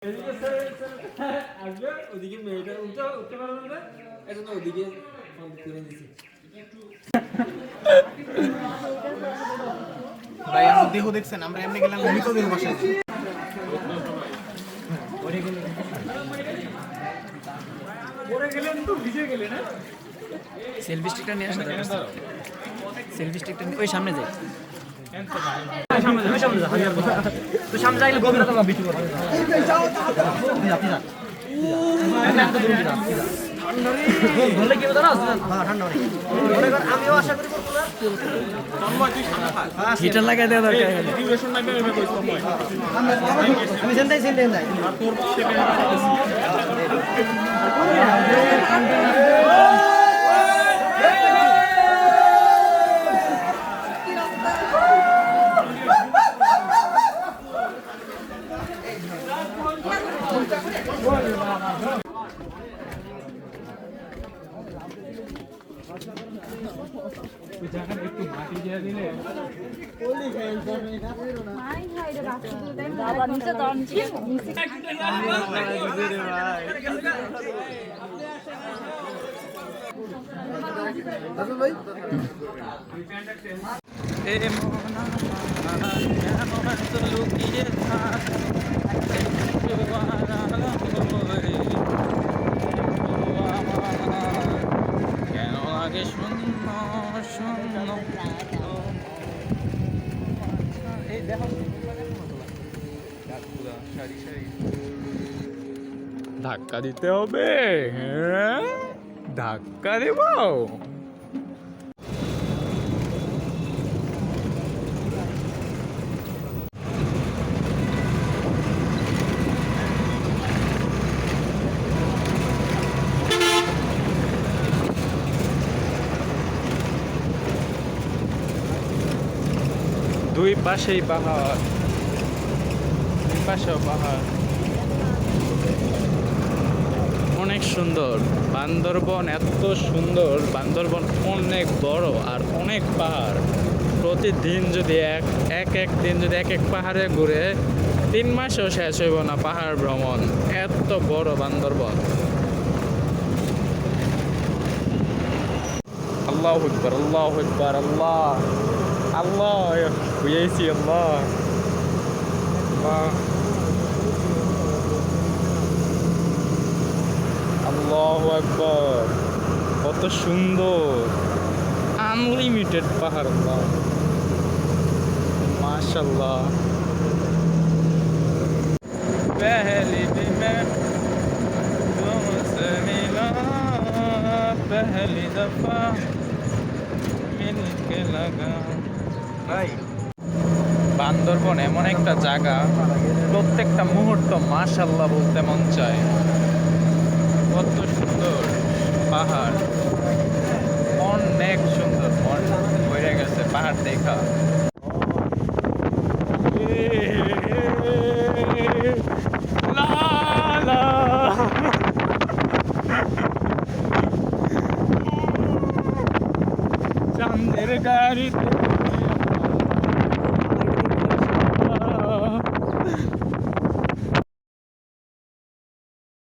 এদিকে আসবে ওদিকে মেয়েটা উঠতে পারবে না এটা তো ওদিকে করে দিচ্ছি ভাই আমার দেহ দেখছেন আমরা এমনি গেলাম মৃতদের বাসায় পরে গেলেন তো ভিজে গেলে না সেলফি স্টিকটা নিয়ে আসা দরকার সেলফি স্টিকটা ওই সামনে যাই তো সামনে যাইলে গভীরতা পাবি তুই ধরলে কি বলতো না ঠান্ডা আমিও আশা করি হিটার লাগাই দেওয়া দরকার আমি সেন্টাই যাই একটু মাটি দিয়ে দিলে কেন লাগে শূন্য শূন্য ধাক্কা দিতে হবে হ্যাঁ ধাক্কা দেব দুই পাশেই পাহাড় দুই পাশেও পাহাড় অনেক সুন্দর বান্দরবন এত সুন্দর বান্দরবন অনেক বড় আর অনেক পাহাড় প্রতিদিন যদি এক দিন যদি এক পাহাড়ে ঘুরে 3 মাসেও শেষ হইব না পাহাড় ভ্রমণ এত বড় বান্দরবন আল্লাহু আকবার আল্লাহু আকবার আল্লাহ আল্লাহ বুঝেছি আল্লাহ আল্লাহু আকবার কত সুন্দর আনলিমিটেড পাহাড় আল্লাহ মাশাআল্লাহ पहली दिन में तुमसे मिला पहली दफा मिलके लगा ভাই বান্দরবন এমন একটা জায়গা প্রত্যেকটা মুহূর্ত মাশাআল্লাহ বলতে মন চায় কত সুন্দর পাহাড় অনেক সুন্দর মন ভরে গেছে পাহাড় দেখা চাঁদের গাড়িতে